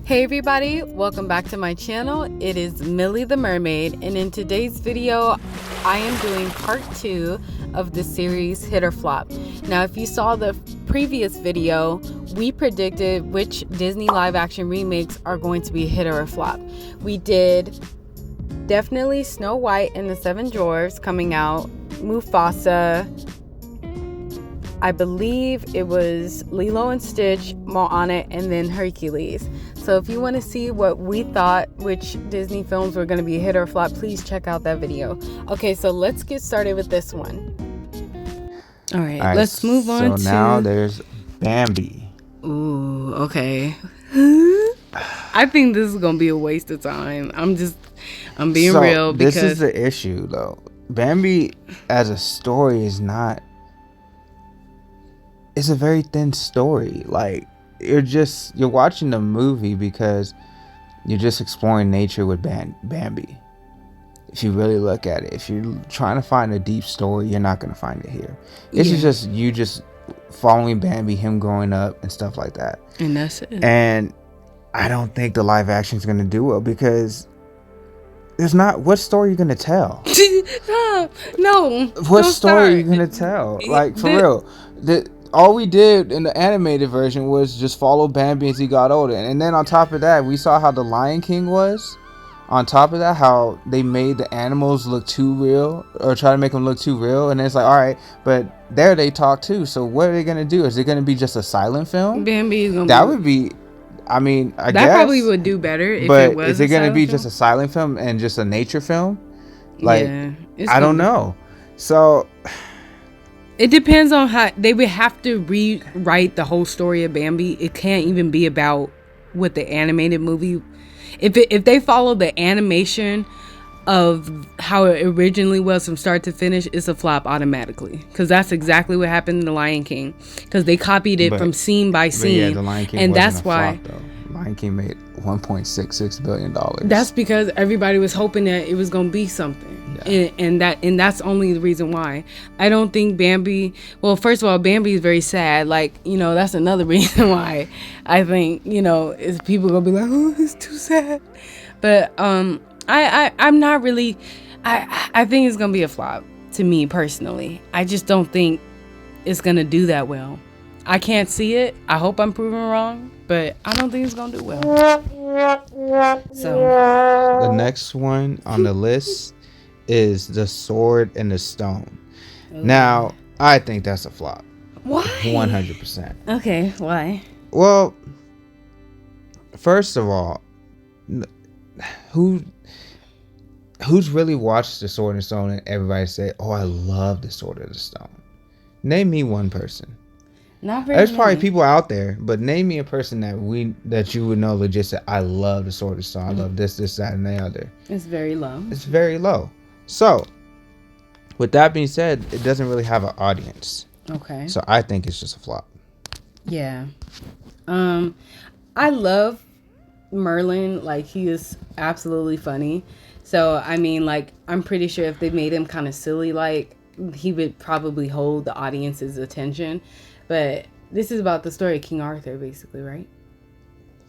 Hey everybody, welcome back to my channel. It is Millie the Mermaid, and in today's video I am doing part 2 of the series Hit or Flop. Now if you saw the previous video, we predicted which Disney live action remakes are going to be hit or a flop. We did definitely Snow White and the Seven Dwarfs coming out, Mufasa, I believe it was Lilo and Stitch, Moana, and then Hercules. So if you want to see what we thought which Disney films were going to be hit or flop, please check out that video. Okay, so let's get started with this one. All right, let's move on to... So now there's Bambi. Ooh, okay. I think this is going to be a waste of time. I'm being real because... This is the issue, though. Bambi as a story is not... It's a very thin story. Like, you're watching the movie because you're just exploring nature with Bambi. If you really look at it, if you're trying to find a deep story, you're not going to find it here. This is just you just following Bambi, him growing up and stuff like that. And that's it. And I don't think the live action is going to do well because there's not. What story are you going to tell? No. What story are you going to tell? Like, for real. All we did in the animated version was just follow Bambi as he got older. And then on top of that, we saw how the Lion King was. On top of that, how they made the animals look too real, or try to make them look too real. And it's like, all right, but there they talk too. So what are they going to do? Is it going to be just a silent film? Bambi is going to would be, I mean, I guess. That probably would do better if but it was is it going to be just a silent film and just a nature film? Like, I don't know. So... It depends on how they would have to rewrite the whole story of Bambi. It can't even be about what the animated movie. If they follow the animation of how it originally was from start to finish, it's a flop automatically. Because that's exactly what happened in The Lion King. Because they copied it from scene by scene. Yeah, The Lion King and wasn't that's why. Flop, though. Lion King made $1.66 billion. That's because everybody was hoping that it was going to be something. Yeah. And that's only the reason why. I don't think Bambi... Well, first of all, Bambi is very sad. Like, that's another reason why I think, is people going to be like, oh, it's too sad. But I'm not really... I think it's going to be a flop, to me, personally. I just don't think it's going to do that well. I can't see it. I hope I'm proven wrong. But I don't think it's going to do well. So... The next one on the list is The Sword and the Stone. Ooh. Now, I think that's a flop. Why? 100%. Okay, why? Well, first of all, who's really watched The Sword and the Stone and everybody say, oh, I love The Sword and the Stone? Name me one person. Not very There's many. probably people out there, but name me a person that you would know legit say, I love The Sword and the Stone. I love this, that, and the other. It's very low. It's very low. So, with that being said, it doesn't really have an audience. Okay. So I think it's just a flop. Yeah. I love Merlin. Like, he is absolutely funny. So, I mean, like, I'm pretty sure if they made him kind of silly, like, he would probably hold the audience's attention. But this is about the story of King Arthur, basically, right?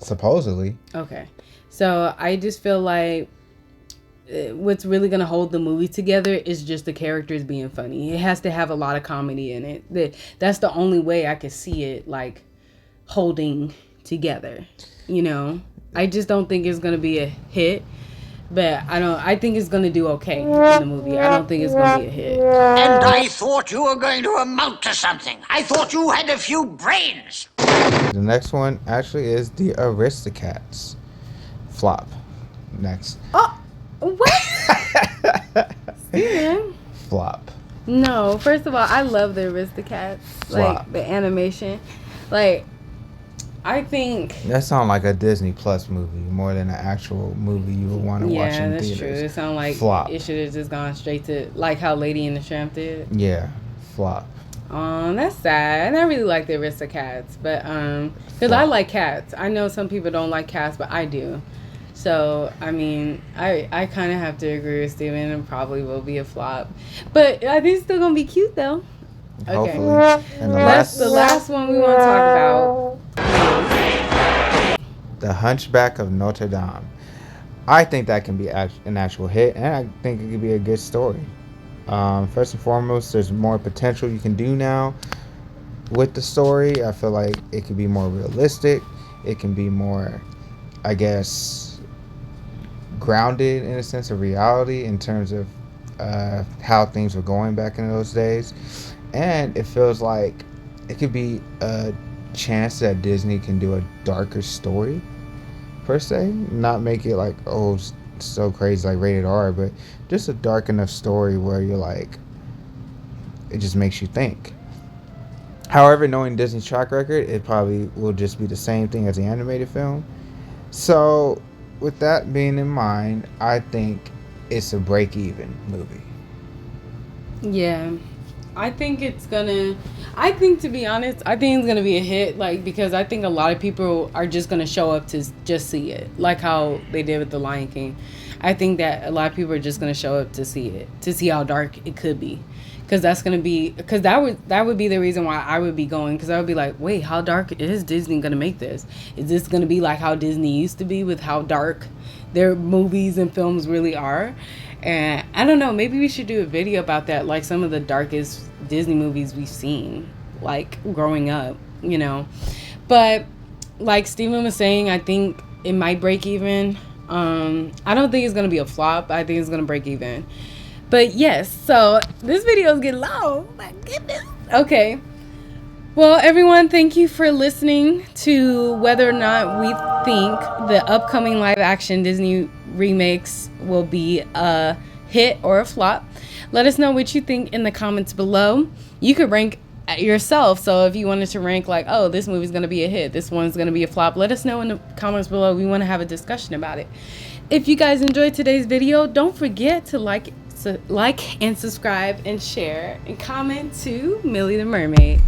Supposedly. Okay. So I just feel like what's really going to hold the movie together is just the characters being funny. It has to have a lot of comedy in it. That's the only way I could see it, like, holding together. I just don't think it's going to be a hit. But I think it's going to do okay in the movie. I don't think it's going to be a hit. And I thought you were going to amount to something. I thought you had a few brains. The next one actually is the Aristocats. Flop. Next. Oh, what? Steven? Flop. No, first of all, I love the Aristocats. Flop. Like, the animation. Like... I think that sounds like a Disney Plus movie more than an actual movie you would want to watch in theaters. Yeah, that's true. It sounds like flop. It should have just gone straight to like how Lady and the Tramp did. Yeah, flop. That's sad. And I really like the Aristocats, but because I like cats. I know some people don't like cats, but I do. So I mean, I kind of have to agree with Steven. It probably will be a flop, but I think it's still gonna be cute though. Okay. Hopefully. And the last one we want to talk about The Hunchback of Notre Dame. I think that can be an actual hit, and I think it could be a good story. First and foremost, there's more potential you can do now with the story. I feel like it could be more realistic. It can be more, I guess, grounded in a sense of reality in terms of how things were going back in those days. And it feels like it could be a chance that Disney can do a darker story, per se. Not make it like, oh, so crazy, like rated R, but just a dark enough story where you're like, it just makes you think. However, knowing Disney's track record, it probably will just be the same thing as the animated film. So, with that being in mind, I think it's a break-even movie. Yeah, I think it's gonna. To be honest, I think it's gonna be a hit. Like, because I think a lot of people are just gonna show up to just see it, like how they did with The Lion King. I think that a lot of people are just gonna show up to see it, to see how dark it could be, because that's gonna be, because that would be the reason why I would be going, because I would be like, wait, how dark is Disney gonna make this? Is this gonna be like how Disney used to be, with how dark their movies and films really are? And I don't know, maybe we should do a video about that, like some of the darkest Disney movies we've seen, like growing up, you know. But like Steven was saying, I think it might break even. I don't think it's gonna be a flop. I think it's gonna break even. But yes, so this video is getting long. My goodness. Okay. Well, everyone, thank you for listening to whether or not we think the upcoming live action Disney remakes will be a hit or a flop. Let us know what you think in the comments below. You could rank yourself. So if you wanted to rank like, oh, this movie's going to be a hit, this one's going to be a flop, let us know in the comments below. We want to have a discussion about it. If you guys enjoyed today's video, don't forget to like and subscribe and share and comment to Millie the Mermaid.